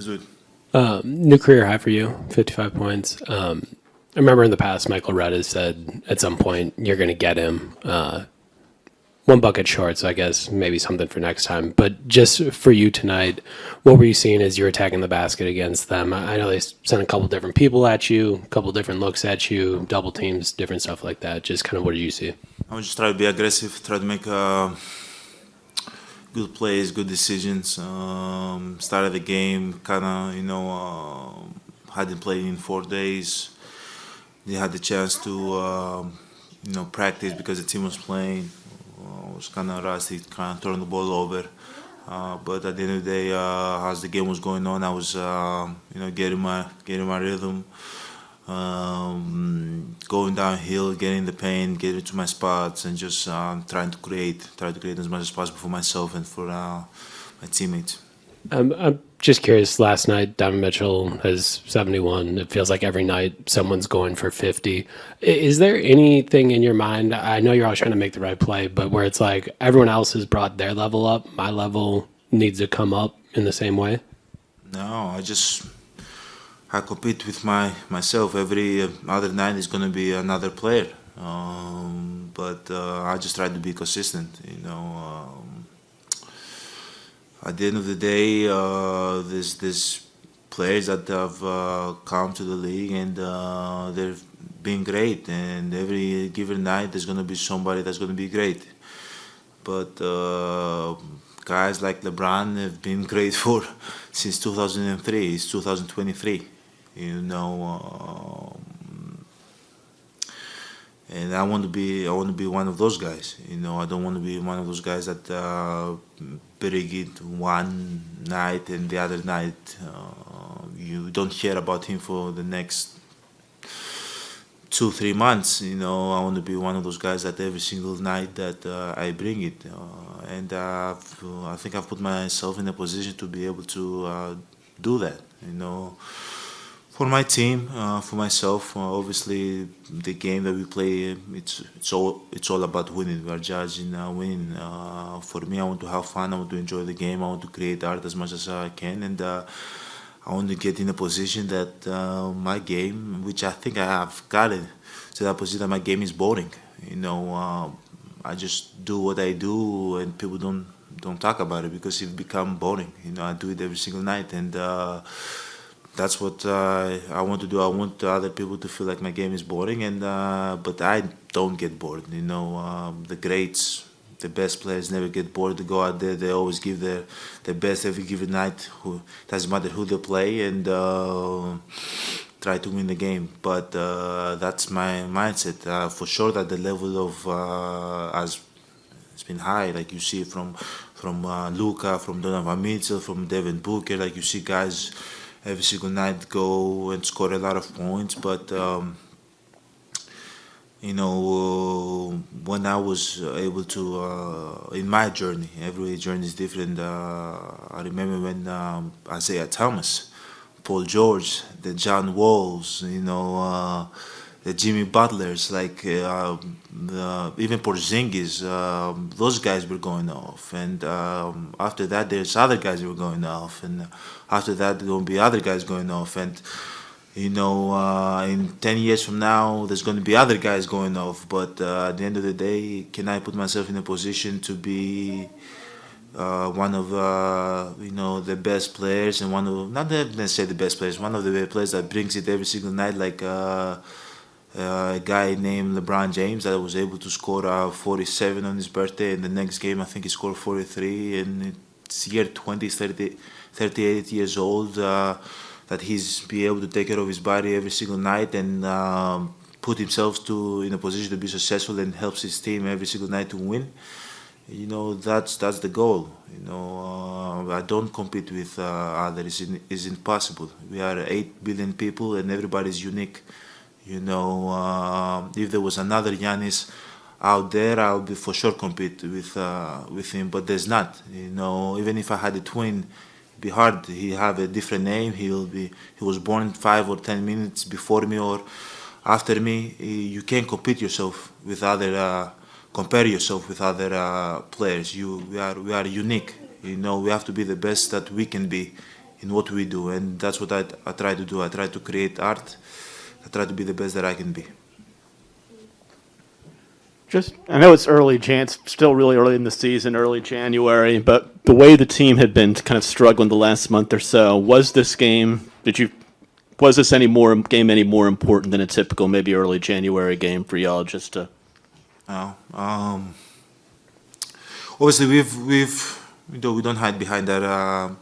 good. New career high for you, 55 points. I remember in the past, Michael Rudd has said at some point you're going to get him one bucket short. So I guess maybe something for next time. But just for you tonight, what were you seeing as you're attacking the basket against them? I know they sent a couple different people at you, a couple different looks at you, double teams, different stuff like that. Just kind of what did you see? I would just try to be aggressive, try to make good plays, good decisions. Started the game, kind of, hadn't played in 4 days. They had the chance to, practice because the team was playing. Was kind of rusty, kind of turned the ball over. But at the end of the day, as the game was going on, I was, getting my rhythm, going downhill, getting the paint, getting to my spots, and just try to create as much as possible for myself and for my teammates. I'm just curious. Last night, Donovan Mitchell has 71. It feels like every night someone's going for 50. Is there anything in your mind? I know you're always trying to make the right play, but where it's like everyone else has brought their level up, my level needs to come up in the same way? No, I compete with myself. Every other night is gonna be another player, but I just try to be consistent. At the end of the day, there's players that have come to the league and they've been great. And every given night, there's gonna be somebody that's gonna be great. But guys like LeBron have been great for since 2003. It's 2023. You know, and I want to be one of those guys. I don't want to be one of those guys that bring it one night and the other night you don't hear about him for the next 2 3 months. I want to be one of those guys that every single night that I bring it, and I think I've put myself in a position to be able to do that. For my team, for myself, obviously the game that we play, it's all about winning. We are judging winning. For me, I want to have fun. I want to enjoy the game. I want to create art as much as I can, and I want to get in a position that my game, which I think I have got it, to that position that my game is boring. I just do what I do, and people don't talk about it because it become boring. I do it every single night, and that's what I want to do. I want other people to feel like my game is boring, and but I don't get bored. The greats, the best players never get bored. They go out there. They always give their best every given night. Who doesn't matter who they play, and try to win the game. But that's my mindset. For sure that the level of has it's been high. Like you see from Luca, from Donovan Mitchell, from Devin Booker. Like you see guys every single night go and score a lot of points. But when I was able to in my journey, every journey is different. I remember when Isaiah Thomas, Paul George, the John Walls, the Jimmy Butlers, like even Porzingis, those guys were going off, and after that, there's other guys who were going off, and after that, there will be other guys going off, and in 10 years from now, there's going to be other guys going off. But at the end of the day, can I put myself in a position to be one of the best players, and one of not necessarily the best players, one of the players that brings it every single night, like a guy named LeBron James that was able to score 47 on his birthday, and the next game I think he scored 43, and it's year 20, 30, 38 years old. That he's be able to take care of his body every single night and put himself to in a position to be successful and helps his team every single night to win. That's the goal. I don't compete with others. It's impossible. We are 8 billion people and everybody's unique. If there was another Giannis out there, I would be for sure compete with him. But there's not. Even if I had a twin, it'd be hard. He have a different name. He was born 5 or 10 minutes before me or after me. You can't compare yourself with other players. We are unique. We have to be the best that we can be in what we do, and that's what I try to do. I try to create art. I try to be the best that I can be. Just, I know it's early, It's still really early in the season, early January, but the way the team had been kind of struggling the last month or so, was this game, was this game any more important than a typical maybe early January game for y'all just to? Uh, um, Obviously, we don't hide behind our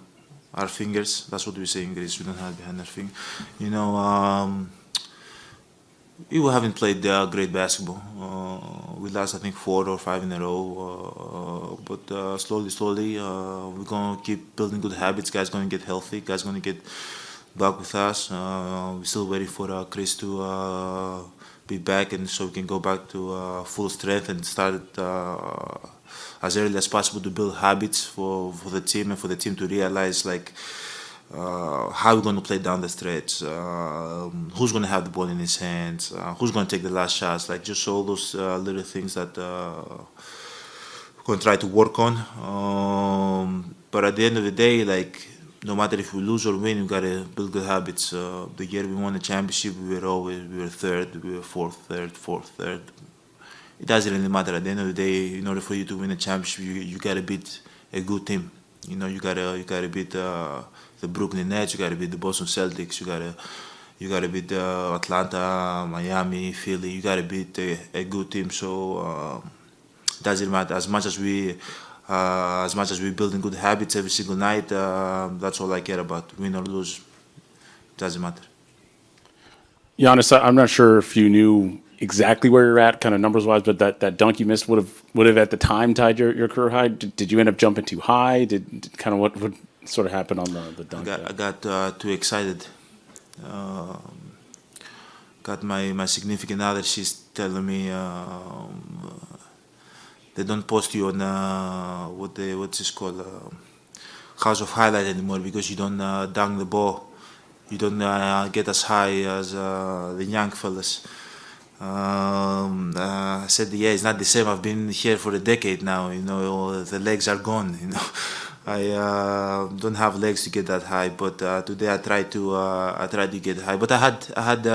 fingers. That's what we say in Greece. We don't hide behind our finger. You know, we haven't played great basketball. We lost, I think, 4 or 5 in a row. But slowly, we're gonna keep building good habits. Guys gonna get healthy. Guys gonna get back with us. We're still waiting for Chris to be back, and so we can go back to full strength and start as early as possible to build habits for the team and for the team to realize like how we're going to play down the stretch, who's going to have the ball in his hands, who's going to take the last shots, like just all those little things that we're going to try to work on. But at the end of the day, like no matter if we lose or win, we got to build good habits. The year we won the championship, we were third, we were fourth, third. It doesn't really matter. At the end of the day, in order for you to win a championship, you got to beat a good team. You know, you gotta beat the Brooklyn Nets. You gotta beat the Boston Celtics. You gotta beat Atlanta, Miami, Philly. You gotta beat a good team. So doesn't matter as much as we building good habits every single night. That's all I care about. Win or lose, doesn't matter. Giannis, I'm not sure if you knew exactly where you're at, kind of numbers wise, but that dunk you missed would have at the time tied your career high. Did you end up jumping too high? Did kind of what sort of happened on the dunk? I got too excited. Got my significant other. She's telling me they don't post you on what's this called House of Highlight anymore because you don't dunk the ball. You don't get as high as the young fellas. I said, yeah, it's not the same. I've been here for a decade now. You know, the legs are gone. You know, I don't have legs to get that high. But today I tried to get high. But I had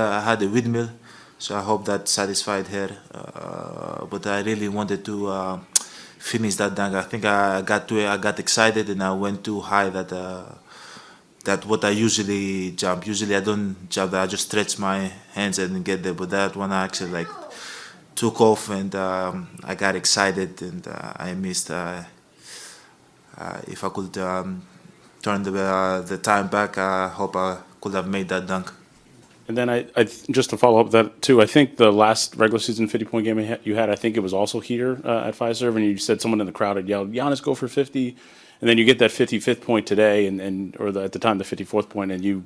a windmill, so I hope that satisfied her. But I really wanted to finish that dunk. I think I got excited and I went too high that what I usually jump. Usually I don't jump. I just stretch my hands and get there. But that one I actually like took off and I got excited and I missed. If I could turn the time back, I hope I could have made that dunk. And then I just to follow up that too, I think the last regular season 50-point game you had, I think it was also here at Fiserv, and you said someone in the crowd had yelled, "Giannis, go for 50." And then you get that 55th point today, at the time the 54th point, and you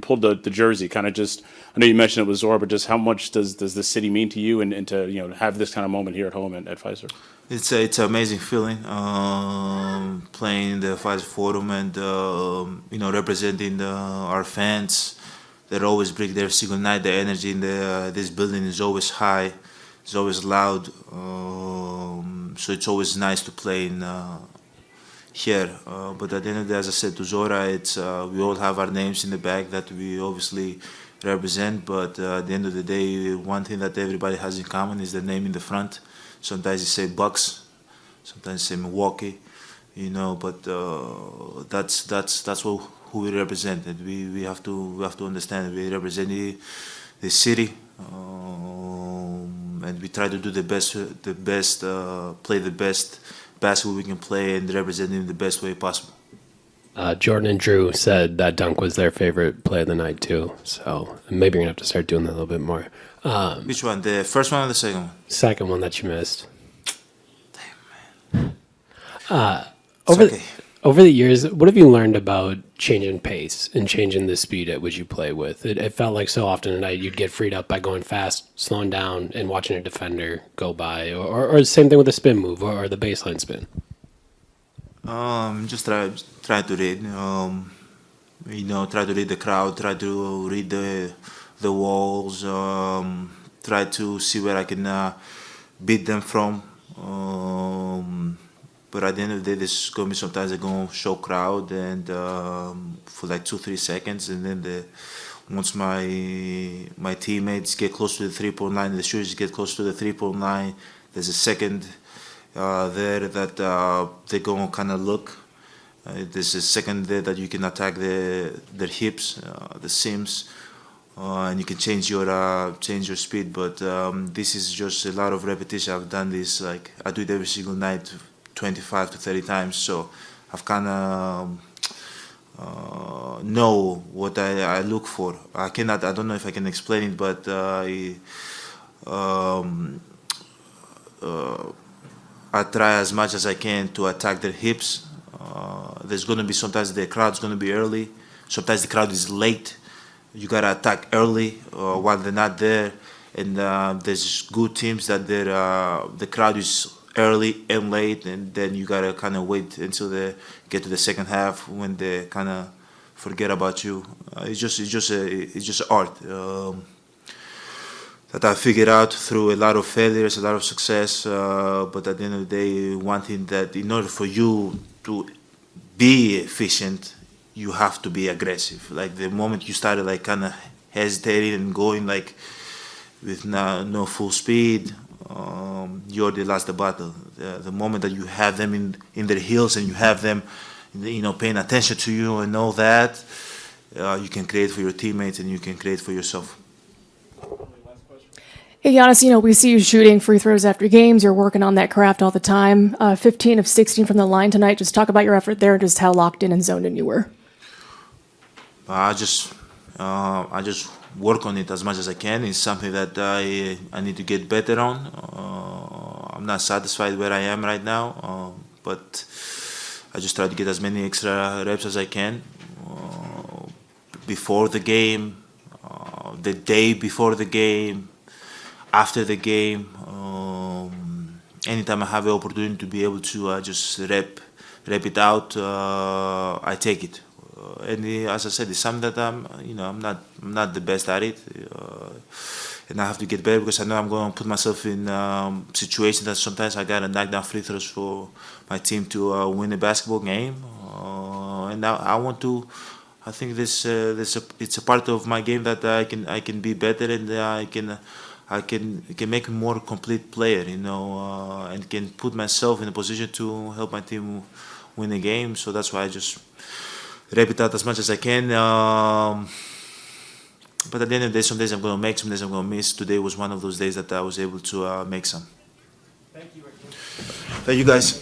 pulled the jersey. Kind of just, I know you mentioned it was Zora, but just how much does the city mean to you, and to have this kind of moment here at home at Fiserv? It's an amazing feeling playing in the Fiserv Forum and representing our fans. They're always big there every single night. The energy in this building is always high. It's always loud. So it's always nice to play in. Here, but at the end of the day, as I said to Zora, it's we all have our names in the back that we obviously represent. But at the end of the day, one thing that everybody has in common is the name in the front. Sometimes you say Bucks, sometimes you say Milwaukee, But that's who we represent, and we have to understand we represent the city, and we try to do the best, play the best basketball we can play and represent in the best way possible. Jordan and Drew said that dunk was their favorite play of the night too. So maybe you're gonna have to start doing that a little bit more. Which one? The first one or the second one? Second one that you missed. Damn, man. Over the years, what have you learned about changing pace and changing the speed at which you play with? It felt like so often tonight you'd get freed up by going fast, slowing down, and watching a defender go by, or the same thing with the spin move or the baseline spin. Just try to read. Try to read the crowd. Try to read the walls. Try to see where I can beat them from. But at the end of the day, there's going to be sometimes they're going to show crowd and for like 2-3 seconds, and then once my teammates get close to the 3-point line, the shooters get close to the 3-point line. There's a second there that they're going to kind of look. There's a second there that you can attack their hips, the seams, and you can change your speed. But this is just a lot of repetition. I've done this, like I do it every single night, 25 to 30 times. So I've kind of know what I look for. I don't know if I can explain it, but I try as much as I can to attack their hips. There's going to be sometimes the crowd's going to be early. Sometimes the crowd is late. You got to attack early while they're not there. And there's good teams that the crowd is early and late, and then you got to kind of wait until they get to the second half when they kind of forget about you. It's just art that I figured out through a lot of failures, a lot of success. But at the end of the day, one thing that in order for you to be efficient, you have to be aggressive. Like the moment you started like kind of hesitating and going like with no full speed, you already lost the battle. The moment that you have them in their heels and you have them, paying attention to you and all that, you can create for your teammates and you can create for yourself. Hey, Giannis, we see you shooting free throws after games. You're working on that craft all the time. 15 of 16 from the line tonight. Just talk about your effort there and just how locked in and zoned in you were. I just work on it as much as I can. It's something that I need to get better on. I'm not satisfied where I am right now, but I just try to get as many extra reps as I can before the game, the day before the game, after the game. Anytime I have the opportunity to be able to just rep it out, I take it. And as I said, it's something that I'm not the best at it, and I have to get better because I know I'm going to put myself in situations that sometimes I gotta knock down free throws for my team to win a basketball game, and I want to. I think it's a part of my game that I can be better, and I can make a more complete player, and can put myself in a position to help my team win a game. So that's why I just rep it out as much as I can. But at the end of the day, some days I'm going to make, some days I'm going to miss. Today was one of those days that I was able to make some. Thank you, guys.